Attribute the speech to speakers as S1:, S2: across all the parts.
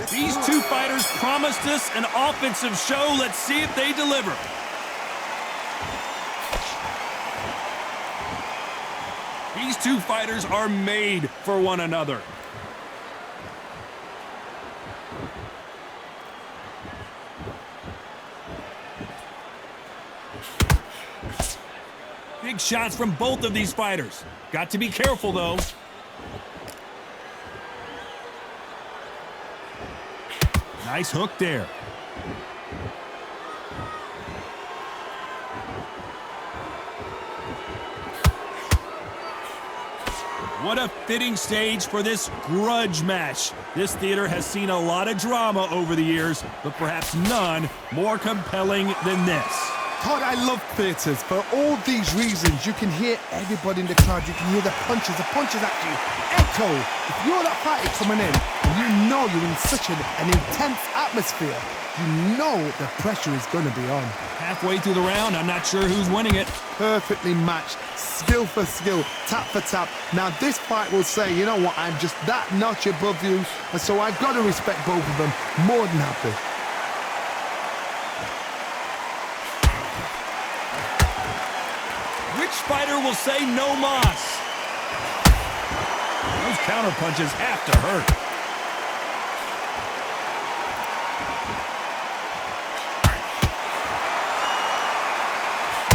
S1: These two fighters promised us an offensive show. Let's see if they deliver. These two fighters are made for one another. Big shots from both of these fighters. Got to be careful, though. Nice hook there. What a fitting stage for this grudge match. This theater has seen a lot of drama over the years, but perhaps none more compelling than this.
S2: Todd, I love theatres. For all these reasons, you can hear everybody in the crowd. You can hear the punches actually echo. If you're that fighter coming in, and you know you're in such an intense atmosphere, you know the pressure is going to be on.
S1: Halfway through the round, I'm not sure who's winning it.
S2: Perfectly matched, skill for skill, tap for tap. Now this fight will say, you know what, I'm just that notch above you, and so I've got to respect both of them more than happy.
S1: Which fighter will say no mas? Those counter punches have to hurt.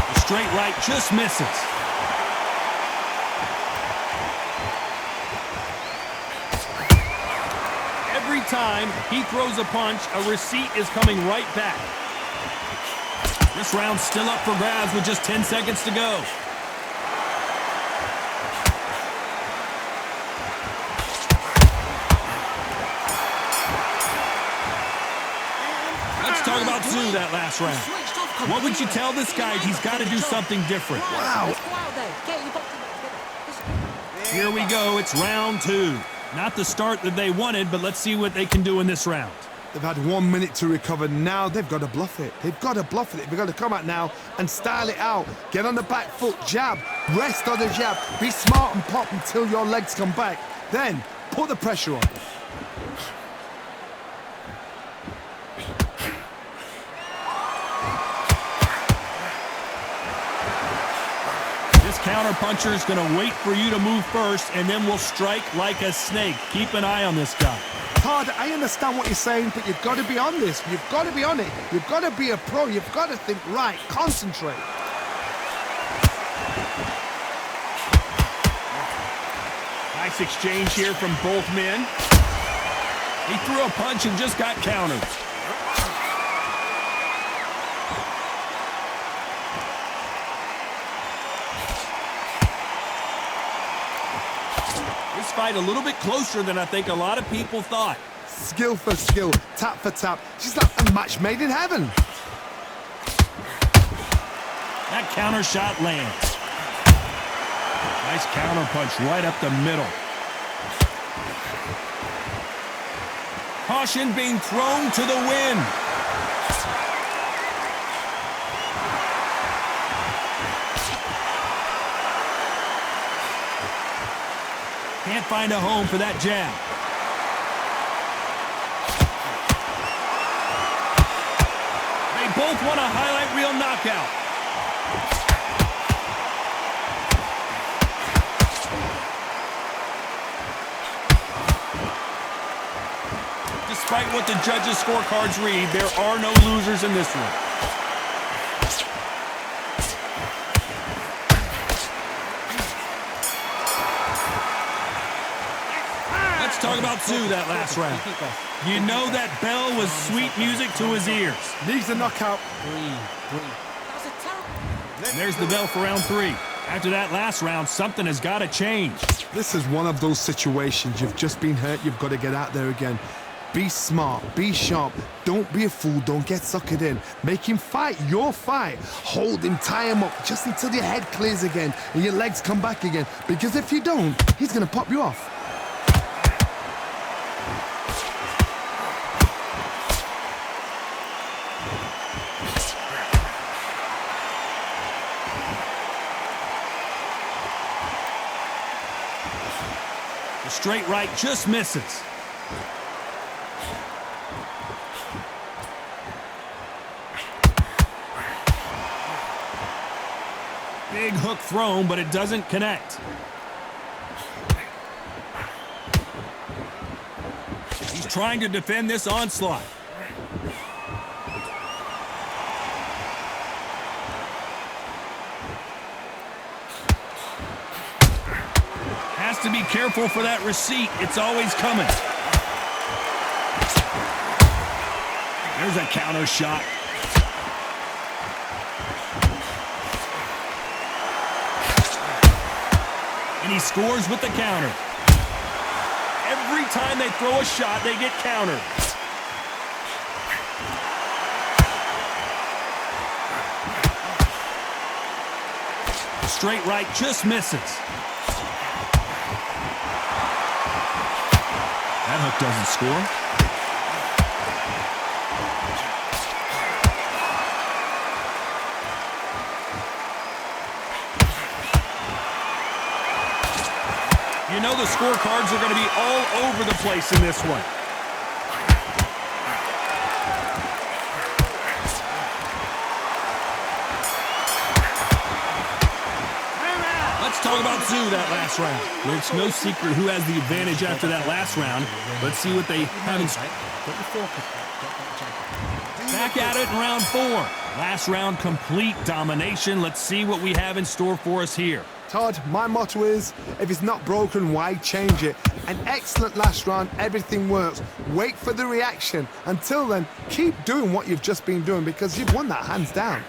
S1: The straight right just misses. Every time he throws a punch, a receipt is coming right back. This round's still up for grabs with just 10 seconds to go. Let's talk about Zoo that last round. What would you tell this guy? He's got to do something different.
S2: Wow.
S1: Here we go. It's round two. Not the start that they wanted, but let's see what they can do in this round.
S2: They've had 1 minute to recover. Now they've got to bluff it. They've got to bluff it. They've got to come out now and style it out. Get on the back foot, jab, rest on the jab. Be smart and pop until your legs come back. Then put the pressure on.
S1: This counter-puncher is going to wait for you to move first, and then will strike like a snake. Keep an eye on this guy.
S2: Todd, I understand what you're saying, but you've got to be on this. You've got to be on it. You've got to be a pro. You've got to think right. Concentrate.
S1: Nice exchange here from both men. He threw a punch and just got countered. This fight a little bit closer than I think a lot of people thought.
S2: Skill for skill, tap for tap. She's like a match made in heaven.
S1: That counter shot lands. Nice counter punch right up the middle. Caution being thrown to the wind. Can't find a home for that jab. They both want a highlight reel knockout. Despite what the judges' scorecards read, there are no losers in this one. Let's talk about Zoo that last round. You know that bell was sweet music to his ears.
S2: Needs a knockout.
S1: And there's the bell for round three. After that last round, something has got to change.
S2: This is one of those situations. You've just been hurt. You've got to get out there again. Be smart. Be sharp. Don't be a fool. Don't get suckered in. Make him fight your fight. Hold him. Tie him up just until your head clears again and your legs come back again. Because if you don't, he's going to pop you off.
S1: The straight right just misses. Big hook thrown, but it doesn't connect. He's trying to defend this onslaught. Has to be careful for that receipt. It's always coming. There's a counter shot. And he scores with the counter. Every time they throw a shot, they get countered. Straight right just misses. That hook doesn't score. You know the scorecards are going to be all over the place in this one. Let's talk about Zoo that last round. Well, it's no secret who has the advantage after that last round. Let's see what they have in store. Back at it in round 4. Last round, complete domination. Let's see what we have in store for us here.
S2: Todd, my motto is, if it's not broken, why change it? An excellent last round, everything works. Wait for the reaction. Until then, keep doing what you've just been doing because you've won that hands down.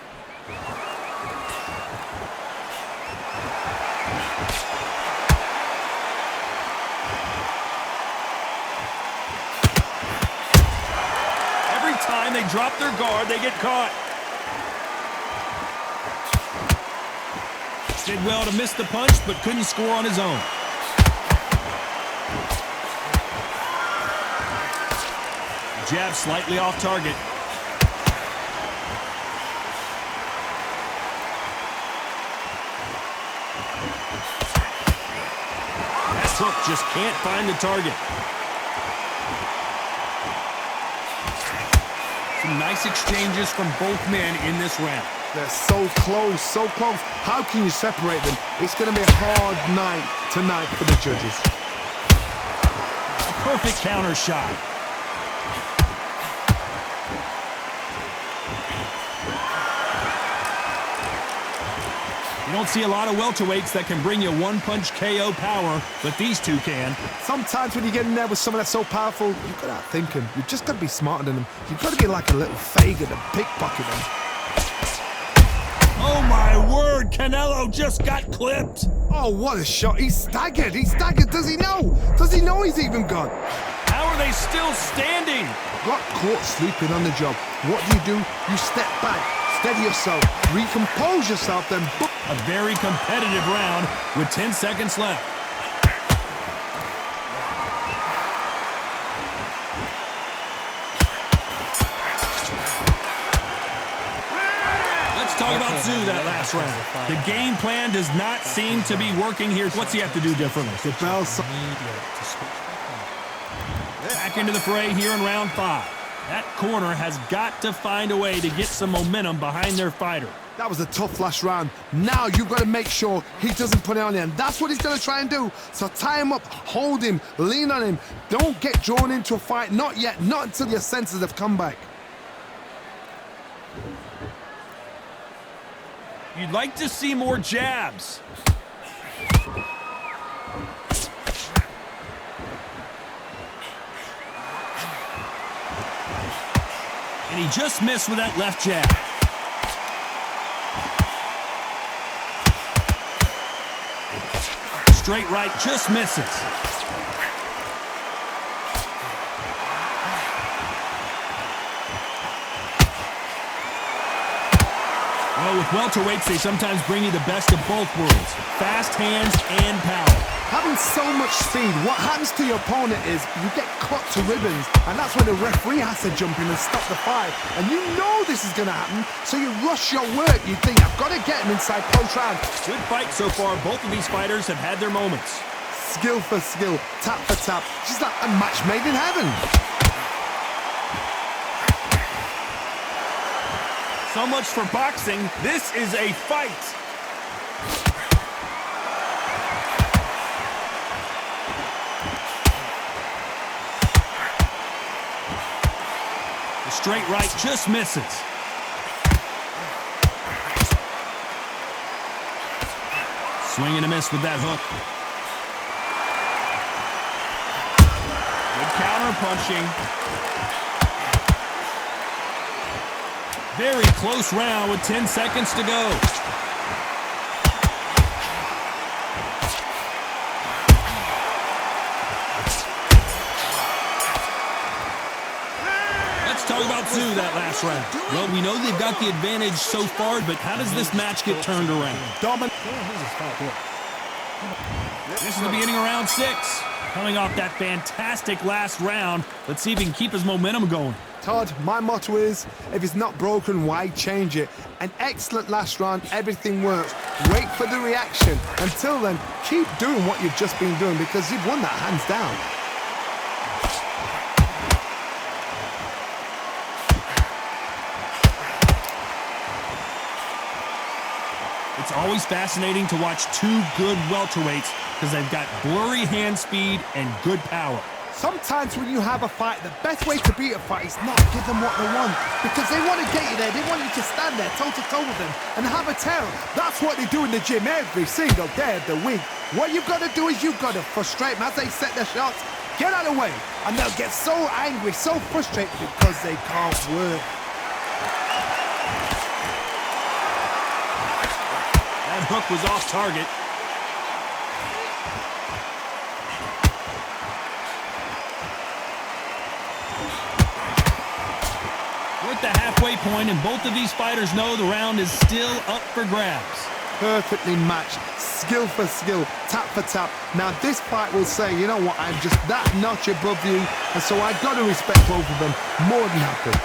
S1: Every time they drop their guard, they get caught. Did well to miss the punch, but couldn't score on his own. Jab slightly off target. That hook just can't find the target. Some nice exchanges from both men in this round.
S2: They're so close, so close. How can you separate them? It's going to be a hard night tonight for the judges.
S1: A perfect counter shot. You don't see a lot of welterweights that can bring you one-punch KO power, but these two can.
S2: Sometimes when you get in there with someone that's so powerful, you've got to outthink him. You've just got to be smarter than him. You've got to be like a little Fagin and pickpocket him.
S1: Oh my word, Canelo just got clipped.
S2: Oh, what a shot. He's staggered. He's staggered. Does he know? Does he know he's even gone?
S1: How are they still standing?
S2: Got caught sleeping on the job. What do? You step back, steady yourself, recompose yourself, then book.
S1: A very competitive round with 10 seconds left. Talk about Zoo that last round. The game plan does not seem to be working here. What's he have to do differently? Back into the fray here in round 5. That corner has got to find a way to get some momentum behind their fighter.
S2: That was a tough last round. Now you've got to make sure he doesn't put it on you, and that's what he's going to try and do. So tie him up, hold him, lean on him. Don't get drawn into a fight. Not yet. Not until your senses have come back.
S1: You'd like to see more jabs. And he just missed with that left jab. Straight right just misses. Well, with welterweights, they sometimes bring you the best of both worlds. Fast hands and power.
S2: Having so much speed, what happens to your opponent is you get cut to ribbons, and that's when the referee has to jump in and stop the fight. And you know this is going to happen, so you rush your work. You think, I've got to get him inside post-round.
S1: Good fight so far. Both of these fighters have had their moments.
S2: Skill for skill, tap for tap. She's like a match made in heaven.
S1: So much for boxing. This is a fight. straight right just misses. Swing and a miss with that hook. Good counter punching. Very close round with 10 seconds to go. Let's talk about Zoo that last round. Well, we know they've got the advantage so far, but how does this match get turned around? This is the beginning of round 6. Coming off that fantastic last round, let's see if he can keep his momentum going.
S2: Todd, my motto is, if it's not broken, why change it? An excellent last round, everything works. Wait for the reaction. Until then, keep doing what you've just been doing because you've won that hands down.
S1: It's always fascinating to watch two good welterweights because they've got blurry hand speed and good power.
S2: Sometimes when you have a fight, the best way to beat a fight is not give them what they want. Because they want to get you there. They want you to stand there toe-to-toe with them and have a tail. That's what they do in the gym every single day of the week. What you've got to do is you've got to frustrate them as they set their shots. Get out of the way. And they'll get so angry, so frustrated because they can't work.
S1: That hook was off target. We're at the halfway point, and both of these fighters know the round is still up for grabs.
S2: Perfectly matched, skill for skill, tap for tap. Now this fight will say, you know what, I'm just that notch above you, and so I've got to respect both of them more than happy.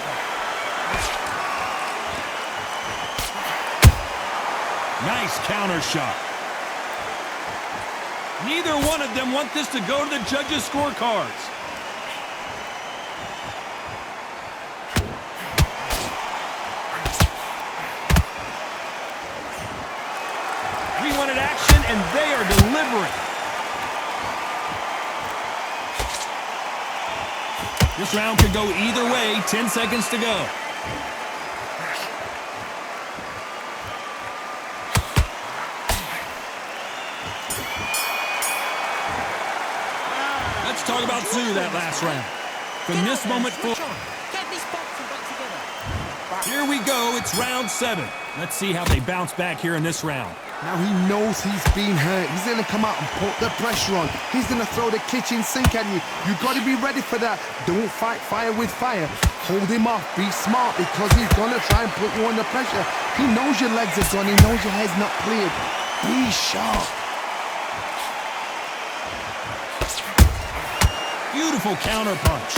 S1: Nice counter shot. Neither one of them want this to go to the judges' scorecards. We wanted action, and they are delivering. This round could go either way. 10 seconds to go. Let's talk about Zoo that last round. From this moment forward, here we go. It's round 7. Let's see how they bounce back here in this round.
S2: Now he knows he's been hurt. He's going to come out and put the pressure on. He's going to throw the kitchen sink at you. You've got to be ready for that. Don't fight fire with fire. Hold him off. Be smart because he's going to try and put you under pressure. He knows your legs are gone. He knows your head's not cleared. Be sharp.
S1: Beautiful counter punch.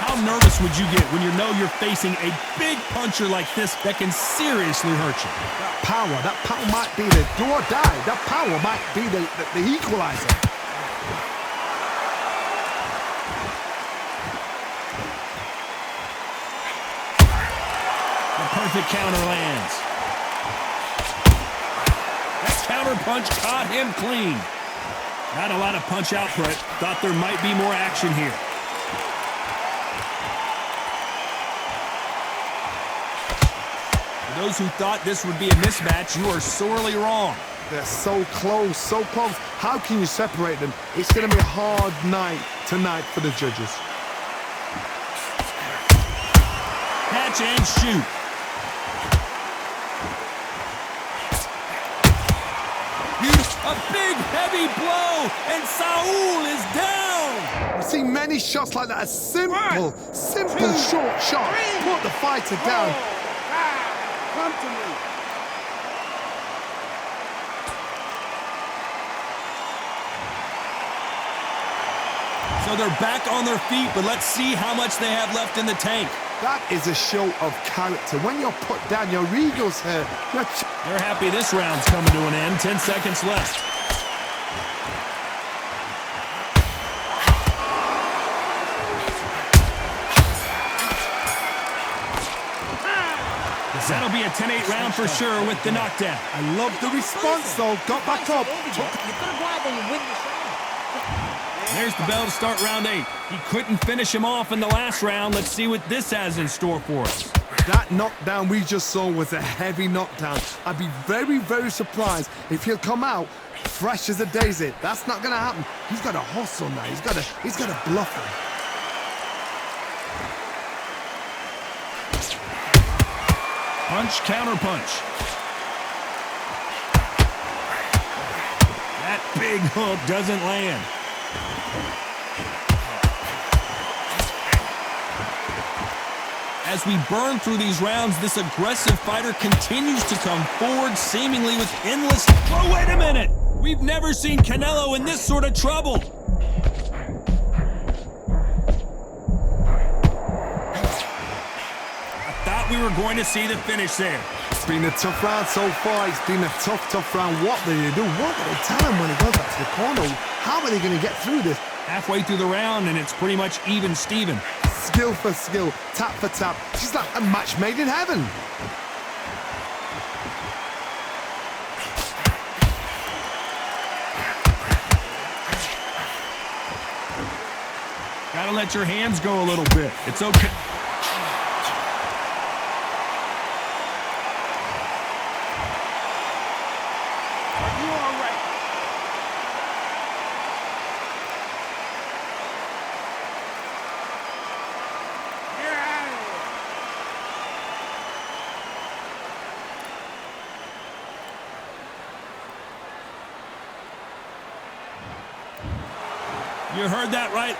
S1: How nervous would you get when you know you're facing a big puncher like this that can seriously hurt you?
S2: That power might be the do or die. That power might be the equalizer.
S1: The perfect counter lands. That counter punch caught him clean. Not a lot of punch output. Thought there might be more action here. For those who thought this would be a mismatch, you are sorely wrong.
S2: They're so close, so close. How can you separate them? It's going to be a hard night tonight for the judges.
S1: Catch and shoot. A big, heavy blow, and Saul is down.
S2: I've seen many shots like that. A simple, short shot. Put the fighter down.
S3: Come to me.
S1: So they're back on their feet, but let's see how much they have left in the tank.
S2: That is a show of character. When you're put down, your ego's hurt.
S1: They're happy this round's coming to an end. 10 seconds left. That'll be a 10-8 round for sure with the knockdown.
S2: I love the response, though. Got back up.
S1: There's the bell to start round 8. He couldn't finish him off in the last round. Let's see what this has in store for us.
S2: That knockdown we just saw was a heavy knockdown. I'd be very, very surprised if he'll come out fresh as a daisy. That's not gonna happen. He's got a hustle now. He's got a bluff him.
S1: Punch, counter punch. That big hook doesn't land. As we burn through these rounds, this aggressive fighter continues to come forward, seemingly with endless... Oh, wait a minute! We've never seen Canelo in this sort of trouble. I thought we were going to see the finish there.
S2: It's been a tough round so far. It's been a tough round. What do they do? What do they tell him when he goes back to the corner? How are they going to get through this?
S1: Halfway through the round, and it's pretty much even Steven.
S2: Skill for skill, tap for tap. She's like a match made in heaven.
S1: Gotta let your hands go a little bit. It's okay.
S3: Are you all right? Get out of here.
S1: You heard that right.